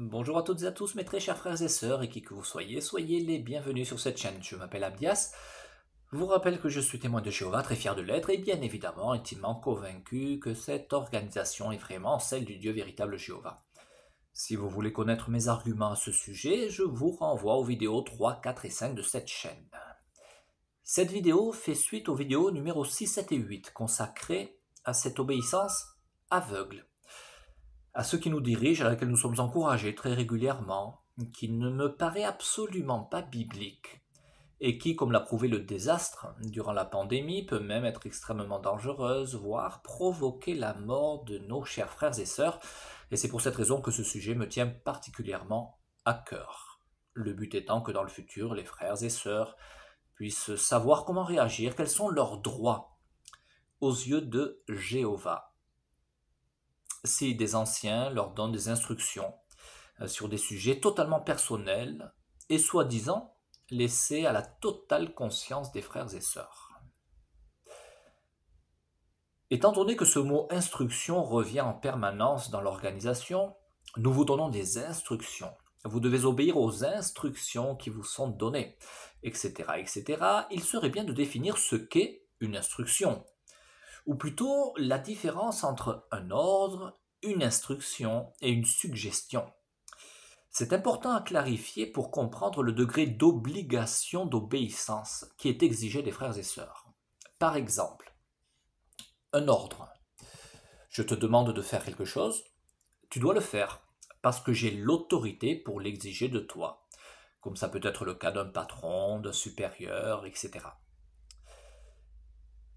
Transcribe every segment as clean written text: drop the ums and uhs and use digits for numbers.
Bonjour à toutes et à tous mes très chers frères et sœurs, et qui que vous soyez, soyez les bienvenus sur cette chaîne. Je m'appelle Abdias, je vous rappelle que je suis témoin de Jéhovah, très fier de l'être, et bien évidemment intimement convaincu que cette organisation est vraiment celle du Dieu véritable Jéhovah. Si vous voulez connaître mes arguments à ce sujet, je vous renvoie aux vidéos 3, 4 et 5 de cette chaîne. Cette vidéo fait suite aux vidéos numéro 6, 7 et 8 consacrées à cette obéissance aveugle, à ceux qui nous dirigent, à laquelle nous sommes encouragés très régulièrement, qui ne me paraît absolument pas biblique, et qui, comme l'a prouvé le désastre durant la pandémie, peut même être extrêmement dangereuse, voire provoquer la mort de nos chers frères et sœurs, et c'est pour cette raison que ce sujet me tient particulièrement à cœur. Le but étant que dans le futur, les frères et sœurs puissent savoir comment réagir, quels sont leurs droits aux yeux de Jéhovah. Si des anciens leur donnent des instructions sur des sujets totalement personnels et soi-disant laissés à la totale conscience des frères et sœurs. Étant donné que ce mot instruction revient en permanence dans l'organisation, nous vous donnons des instructions. Vous devez obéir aux instructions qui vous sont données, etc., etc. Il serait bien de définir ce qu'est une instruction, ou plutôt la différence entre un ordre, une instruction et une suggestion. C'est important à clarifier pour comprendre le degré d'obligation d'obéissance qui est exigé des frères et sœurs. Par exemple, un ordre. Je te demande de faire quelque chose, tu dois le faire, parce que j'ai l'autorité pour l'exiger de toi, comme ça peut être le cas d'un patron, d'un supérieur, etc.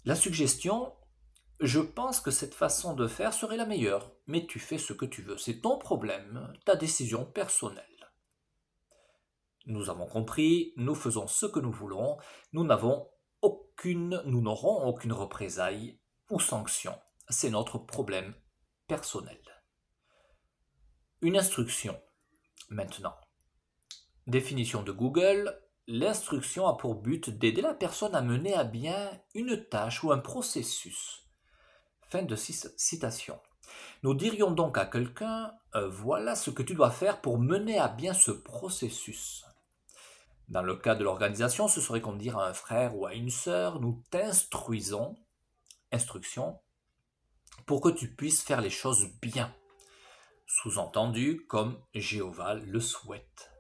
La suggestion, je pense que cette façon de faire serait la meilleure, mais tu fais ce que tu veux, c'est ton problème, ta décision personnelle. Nous avons compris, nous faisons ce que nous voulons, nous n'aurons aucune représaille ou sanction. C'est notre problème personnel. Une instruction, maintenant. Définition de Google, l'instruction a pour but d'aider la personne à mener à bien une tâche ou un processus. Fin de citation. Nous dirions donc à quelqu'un, voilà ce que tu dois faire pour mener à bien ce processus. Dans le cas de l'organisation, ce serait comme dire à un frère ou à une sœur, nous t'instruisons, instruction, pour que tu puisses faire les choses bien. Sous-entendu, comme Jéhovah le souhaite.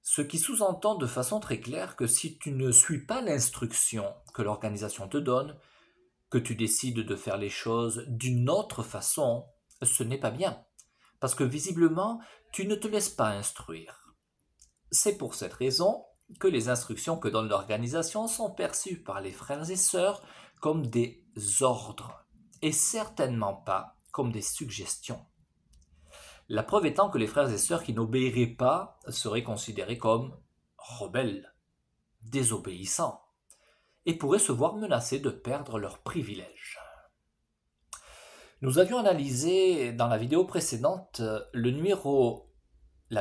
Ce qui sous-entend de façon très claire que si tu ne suis pas l'instruction que l'organisation te donne, que tu décides de faire les choses d'une autre façon, ce n'est pas bien. Parce que visiblement, tu ne te laisses pas instruire. C'est pour cette raison que les instructions que donne l'organisation sont perçues par les frères et sœurs comme des ordres, et certainement pas comme des suggestions. La preuve étant que les frères et sœurs qui n'obéiraient pas seraient considérés comme rebelles, désobéissants, et pourraient se voir menacés de perdre leurs privilèges. Nous avions analysé dans la vidéo précédente la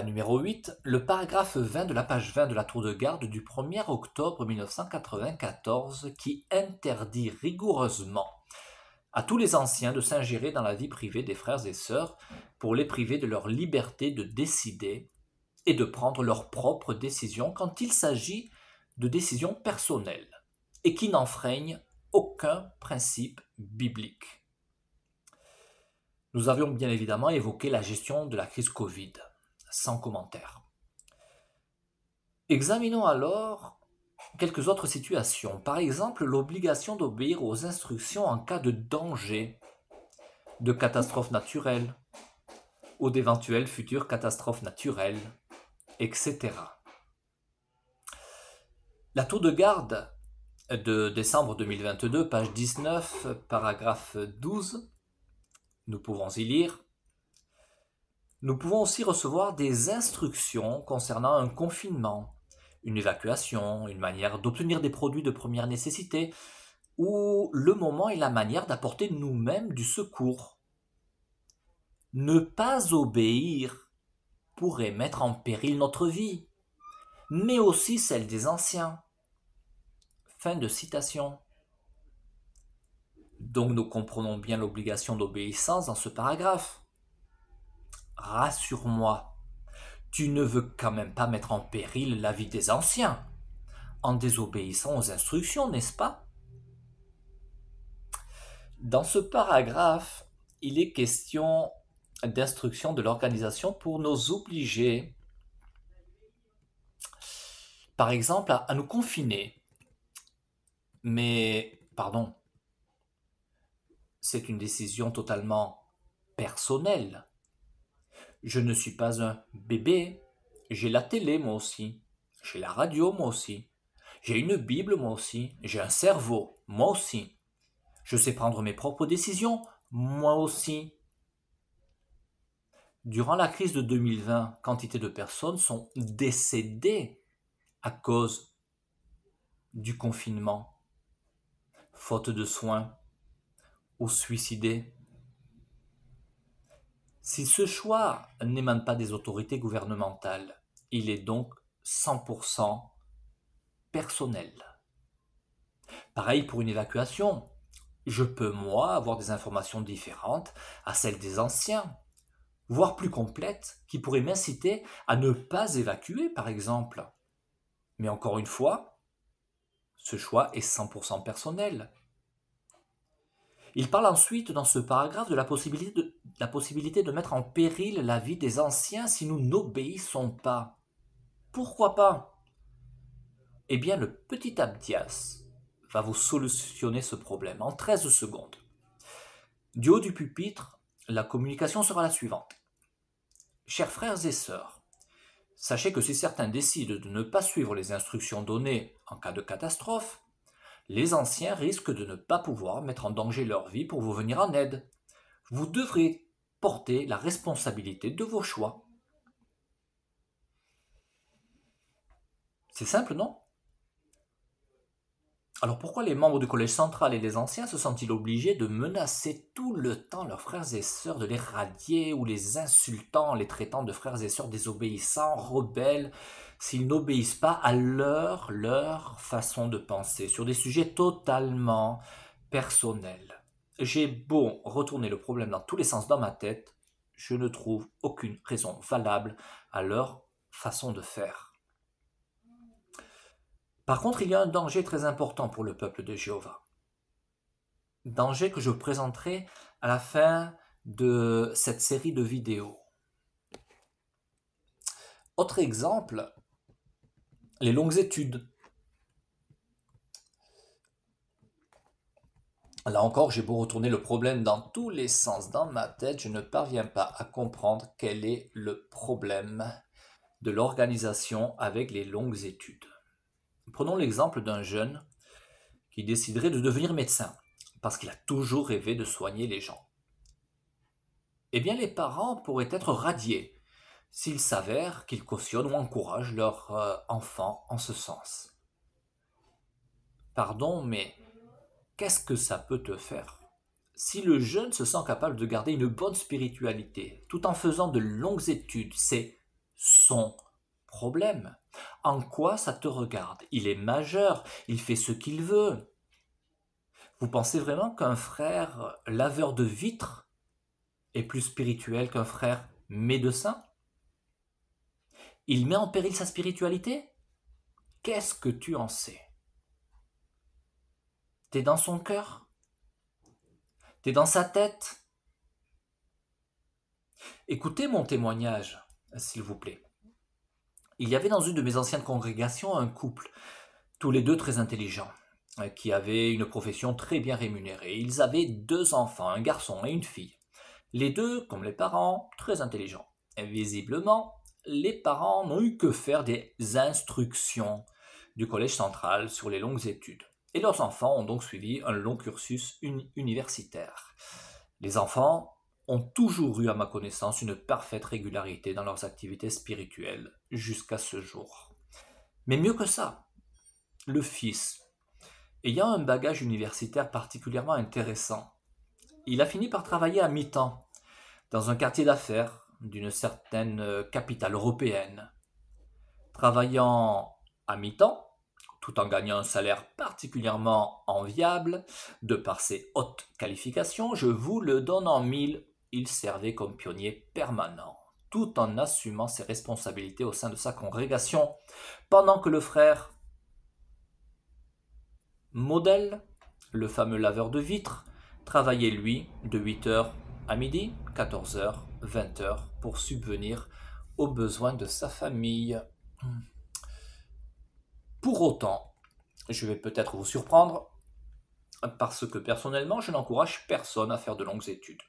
numéro 8, le paragraphe 20 de la page 20 de la tour de garde du 1er octobre 1994 qui interdit rigoureusement à tous les anciens de s'ingérer dans la vie privée des frères et sœurs pour les priver de leur liberté de décider et de prendre leurs propres décisions quand il s'agit de décisions personnelles et qui n'enfreignent aucun principe biblique. Nous avions bien évidemment évoqué la gestion de la crise Covid, sans commentaire. Examinons alors quelques autres situations. Par exemple, l'obligation d'obéir aux instructions en cas de danger, de catastrophe naturelle ou d'éventuelles futures catastrophes naturelles, etc. La tour de garde de décembre 2022, page 19, paragraphe 12, nous pouvons y lire: nous pouvons aussi recevoir des instructions concernant un confinement, une évacuation, une manière d'obtenir des produits de première nécessité, ou le moment et la manière d'apporter nous-mêmes du secours. Ne pas obéir pourrait mettre en péril notre vie, mais aussi celle des anciens. Fin de citation. Donc nous comprenons bien l'obligation d'obéissance dans ce paragraphe. rassure-moi, tu ne veux quand même pas mettre en péril la vie des anciens, en désobéissant aux instructions, n'est-ce pas? Dans ce paragraphe, il est question d'instruction de l'organisation pour nous obliger, par exemple, à nous confiner. Mais, pardon, c'est une décision totalement personnelle. Je ne suis pas un bébé, j'ai la télé moi aussi, j'ai la radio moi aussi, j'ai une Bible moi aussi, j'ai un cerveau moi aussi, je sais prendre mes propres décisions moi aussi. Durant la crise de 2020, quantité de personnes sont décédées à cause du confinement, faute de soins ou suicidées. Si ce choix n'émane pas des autorités gouvernementales, il est donc 100% personnel. Pareil pour une évacuation. Je peux, moi, avoir des informations différentes à celles des anciens, voire plus complètes, qui pourraient m'inciter à ne pas évacuer, par exemple. Mais encore une fois, ce choix est 100% personnel. Il parle ensuite dans ce paragraphe de la possibilité de mettre en péril la vie des anciens si nous n'obéissons pas. Pourquoi pas? Eh bien, le petit Abdias va vous solutionner ce problème en 13 secondes. Du haut du pupitre, la communication sera la suivante. Chers frères et sœurs, sachez que si certains décident de ne pas suivre les instructions données en cas de catastrophe, les anciens risquent de ne pas pouvoir mettre en danger leur vie pour vous venir en aide. Vous devrez porter la responsabilité de vos choix. C'est simple, non? Alors pourquoi les membres du collège central et les anciens se sentent-ils obligés de menacer tout le temps leurs frères et sœurs, de les radier ou les insultant, les traitant de frères et sœurs désobéissants, rebelles, s'ils n'obéissent pas à leur façon de penser, sur des sujets totalement personnels? J'ai beau retourner le problème dans tous les sens dans ma tête, je ne trouve aucune raison valable à leur façon de faire. Par contre, il y a un danger très important pour le peuple de Jéhovah. Danger que je présenterai à la fin de cette série de vidéos. Autre exemple, les longues études. Là encore, j'ai beau retourner le problème dans tous les sens dans ma tête, je ne parviens pas à comprendre quel est le problème de l'organisation avec les longues études. Prenons l'exemple d'un jeune qui déciderait de devenir médecin, parce qu'il a toujours rêvé de soigner les gens. Eh bien, les parents pourraient être radiés s'il s'avère qu'ils cautionnent ou encouragent leur enfant en ce sens. Pardon, mais qu'est-ce que ça peut te faire? Si le jeune se sent capable de garder une bonne spiritualité tout en faisant de longues études, c'est son problème. En quoi ça te regarde? Il est majeur, il fait ce qu'il veut. Vous pensez vraiment qu'un frère laveur de vitres est plus spirituel qu'un frère médecin? Il met en péril sa spiritualité? Qu'est-ce que tu en sais? T'es dans son cœur? T'es dans sa tête? Écoutez mon témoignage, s'il vous plaît. Il y avait dans une de mes anciennes congrégations un couple, tous les deux très intelligents, qui avaient une profession très bien rémunérée. Ils avaient 2 enfants, un garçon et une fille. Les deux, comme les parents, très intelligents. Et visiblement, les parents n'ont eu que faire des instructions du collège central sur les longues études. Et leurs enfants ont donc suivi un long cursus universitaire. Les enfants ont toujours eu, à ma connaissance, une parfaite régularité dans leurs activités spirituelles jusqu'à ce jour. Mais mieux que ça, le fils, ayant un bagage universitaire particulièrement intéressant, il a fini par travailler à mi-temps dans un quartier d'affaires d'une certaine capitale européenne. Travaillant à mi-temps, tout en gagnant un salaire particulièrement enviable, de par ses hautes qualifications, je vous le donne en mille, il servait comme pionnier permanent. tout en assumant ses responsabilités au sein de sa congrégation, pendant que le frère modèle, le fameux laveur de vitres, travaillait lui de 8 heures à midi, 14 heures, 20 heures pour subvenir aux besoins de sa famille. Pour autant, je vais peut-être vous surprendre, parce que personnellement, je n'encourage personne à faire de longues études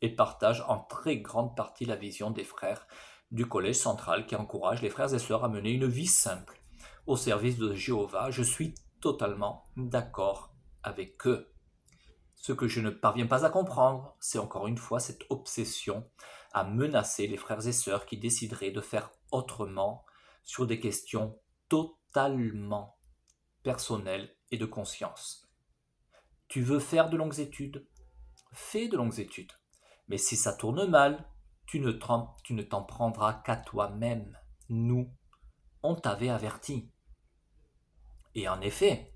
et partage en très grande partie la vision des frères du Collège central qui encourage les frères et sœurs à mener une vie simple au service de Jéhovah. Je suis totalement d'accord avec eux. Ce que je ne parviens pas à comprendre, c'est encore une fois cette obsession à menacer les frères et sœurs qui décideraient de faire autrement sur des questions totalement personnelles et de conscience. Tu veux faire de longues études? Fais de longues études. Mais si ça tourne mal, tu ne t'en prendras qu'à toi-même. Nous, on t'avait averti. Et en effet,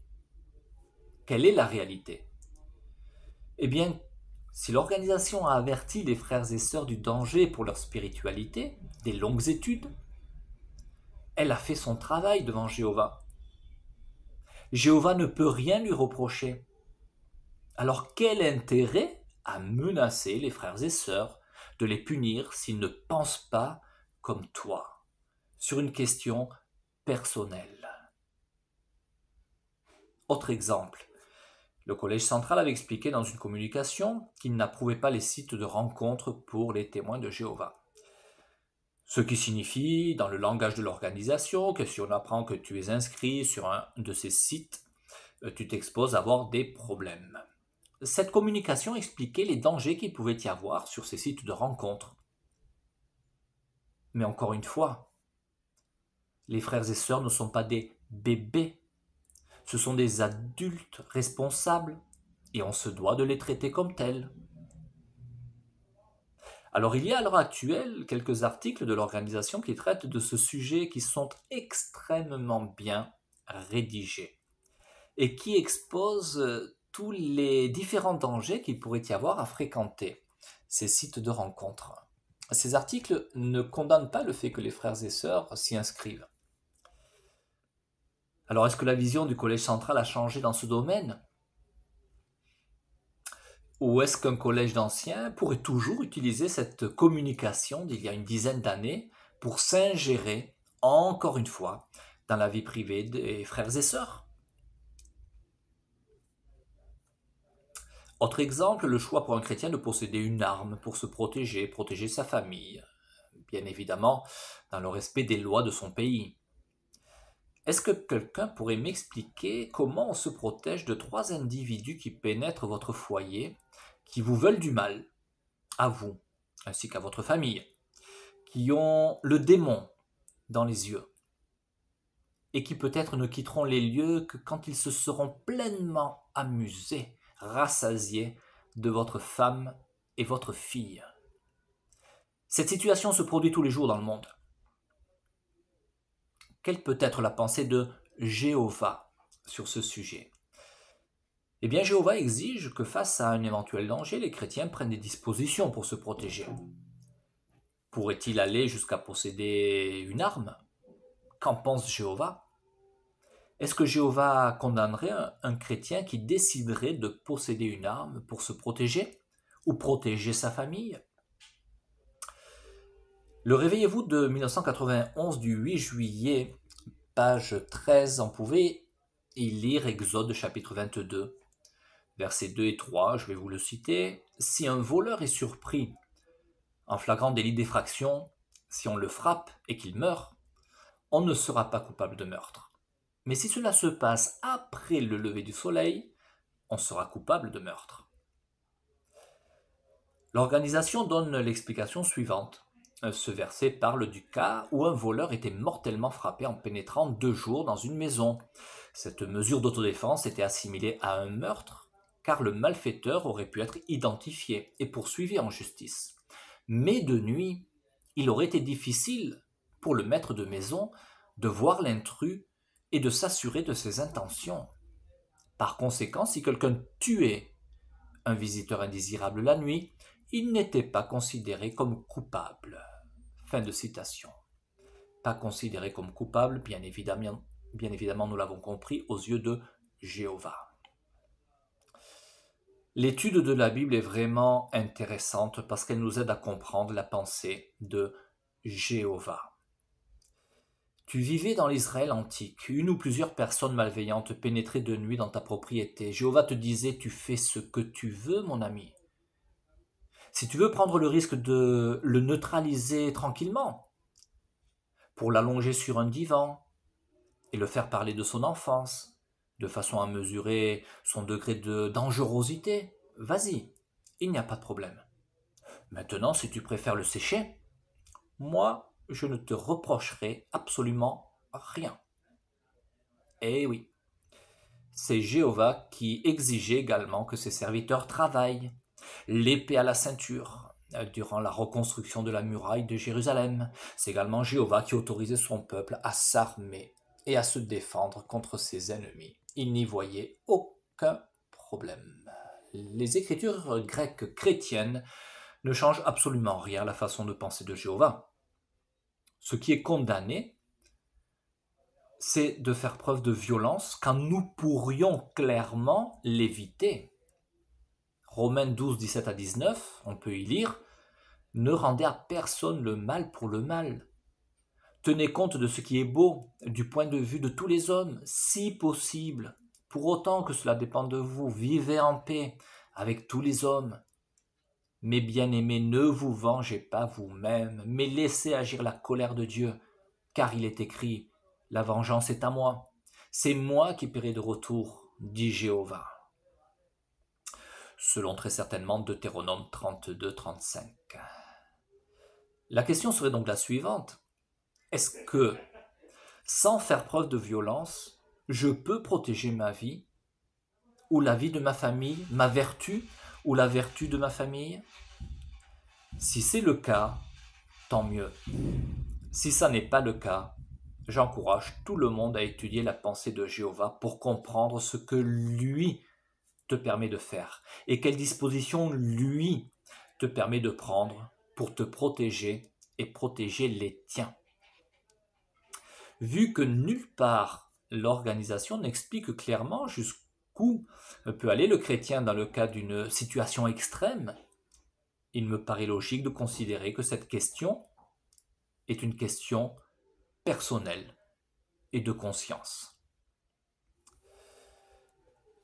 quelle est la réalité? Eh bien, si l'organisation a averti les frères et sœurs du danger pour leur spiritualité, des longues études, elle a fait son travail devant Jéhovah. Jéhovah ne peut rien lui reprocher. Alors quel intérêt à menacer les frères et sœurs de les punir s'ils ne pensent pas comme toi sur une question personnelle? Autre exemple, le Collège central avait expliqué dans une communication qu'il n'approuvait pas les sites de rencontres pour les témoins de Jéhovah. Ce qui signifie, dans le langage de l'organisation, que si on apprend que tu es inscrit sur un de ces sites, tu t'exposes à avoir des problèmes. Cette communication expliquait les dangers qu'il pouvait y avoir sur ces sites de rencontres. Mais encore une fois, les frères et sœurs ne sont pas des bébés. Ce sont des adultes responsables et on se doit de les traiter comme tels. Alors il y a à l'heure actuelle quelques articles de l'organisation qui traitent de ce sujet qui sont extrêmement bien rédigés et qui exposent tous les différents dangers qu'il pourrait y avoir à fréquenter ces sites de rencontres. Ces articles ne condamnent pas le fait que les frères et sœurs s'y inscrivent. Alors est-ce que la vision du Collège central a changé dans ce domaine? Ou est-ce qu'un collège d'anciens pourrait toujours utiliser cette communication d'il y a une dizaine d'années pour s'ingérer, encore une fois, dans la vie privée des frères et sœurs? Autre exemple, le choix pour un chrétien de posséder une arme pour se protéger, protéger sa famille, bien évidemment dans le respect des lois de son pays. Est-ce que quelqu'un pourrait m'expliquer comment on se protège de 3 individus qui pénètrent votre foyer, qui vous veulent du mal, à vous, ainsi qu'à votre famille, qui ont le démon dans les yeux, et qui peut-être ne quitteront les lieux que quand ils se seront pleinement amusés, rassasiés de votre femme et votre fille? Cette situation se produit tous les jours dans le monde. Quelle peut être la pensée de Jéhovah sur ce sujet? Eh bien, Jéhovah exige que face à un éventuel danger, les chrétiens prennent des dispositions pour se protéger. Pourrait-il aller jusqu'à posséder une arme? Qu'en pense Jéhovah? Est-ce que Jéhovah condamnerait un chrétien qui déciderait de posséder une arme pour se protéger ou protéger sa famille? Le Réveillez-vous de 1991 du 8 juillet, page 13, on pouvait y lire Exode chapitre 22, versets 2 et 3, je vais vous le citer. « Si un voleur est surpris en flagrant délit d'effraction, si on le frappe et qu'il meurt, on ne sera pas coupable de meurtre. Mais si cela se passe après le lever du soleil, on sera coupable de meurtre. » L'organisation donne l'explication suivante. Ce verset parle du cas où un voleur était mortellement frappé en pénétrant 2 jours dans une maison. Cette mesure d'autodéfense était assimilée à un meurtre, car le malfaiteur aurait pu être identifié et poursuivi en justice. Mais de nuit, il aurait été difficile pour le maître de maison de voir l'intrus et de s'assurer de ses intentions. Par conséquent, si quelqu'un tuait un visiteur indésirable la nuit, il n'était pas considéré comme coupable. Fin de citation. Pas considéré comme coupable, bien évidemment, nous l'avons compris, aux yeux de Jéhovah. L'étude de la Bible est vraiment intéressante parce qu'elle nous aide à comprendre la pensée de Jéhovah. Tu vivais dans l'Israël antique, une ou plusieurs personnes malveillantes pénétraient de nuit dans ta propriété. Jéhovah te disait, tu fais ce que tu veux, mon ami. Si tu veux prendre le risque de le neutraliser tranquillement, pour l'allonger sur un divan et le faire parler de son enfance, de façon à mesurer son degré de dangerosité, vas-y, il n'y a pas de problème. Maintenant, si tu préfères le sécher, moi, je ne te reprocherai absolument rien. Eh oui, c'est Jéhovah qui exigeait également que ses serviteurs travaillent, l'épée à la ceinture, durant la reconstruction de la muraille de Jérusalem. C'est également Jéhovah qui autorisait son peuple à s'armer et à se défendre contre ses ennemis. Il n'y voyait aucun problème. Les écritures grecques chrétiennes ne changent absolument rien à la façon de penser de Jéhovah. Ce qui est condamné, c'est de faire preuve de violence quand nous pourrions clairement l'éviter. Romains 12, 17 à 19, on peut y lire « Ne rendez à personne le mal pour le mal. Tenez compte de ce qui est beau du point de vue de tous les hommes, si possible. Pour autant que cela dépende de vous, vivez en paix avec tous les hommes. Mes bien-aimés, ne vous vengez pas vous-même, mais laissez agir la colère de Dieu, car il est écrit, la vengeance est à moi. C'est moi qui paierai de retour, dit Jéhovah. » Selon très certainement Deutéronome 32, 35. La question serait donc la suivante. Est-ce que, sans faire preuve de violence, je peux protéger ma vie, ou la vie de ma famille, ma vertu, ou la vertu de ma famille? Si c'est le cas, tant mieux. Si ça n'est pas le cas, j'encourage tout le monde à étudier la pensée de Jéhovah pour comprendre ce que lui te permet de faire et quelles dispositions lui te permet de prendre pour te protéger et protéger les tiens. Vu que nulle part l'organisation n'explique clairement jusqu'où peut aller le chrétien dans le cas d'une situation extrême, il me paraît logique de considérer que cette question est une question personnelle et de conscience.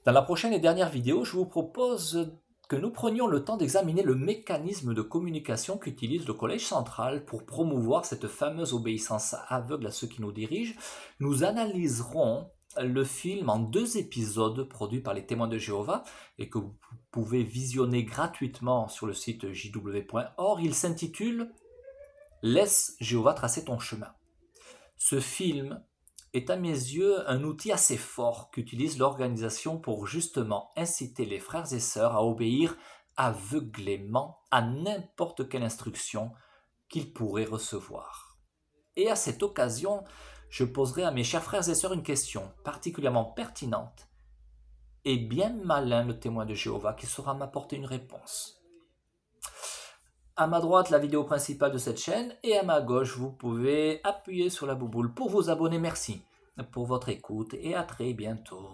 Dans la prochaine et dernière vidéo, je vous propose que nous prenions le temps d'examiner le mécanisme de communication qu'utilise le Collège central pour promouvoir cette fameuse obéissance aveugle à ceux qui nous dirigent. Nous analyserons le film en 2 épisodes produits par les Témoins de Jéhovah et que vous pouvez visionner gratuitement sur le site jw.org. Il s'intitule « Laisse Jéhovah tracer ton chemin ». Ce film est à mes yeux un outil assez fort qu'utilise l'organisation pour justement inciter les frères et sœurs à obéir aveuglément à n'importe quelle instruction qu'ils pourraient recevoir. Et à cette occasion, je poserai à mes chers frères et sœurs une question particulièrement pertinente et bien malin le témoin de Jéhovah qui saura m'apporter une réponse. À ma droite, la vidéo principale de cette chaîne, et à ma gauche, vous pouvez appuyer sur la bouboule pour vous abonner. Merci pour votre écoute et à très bientôt.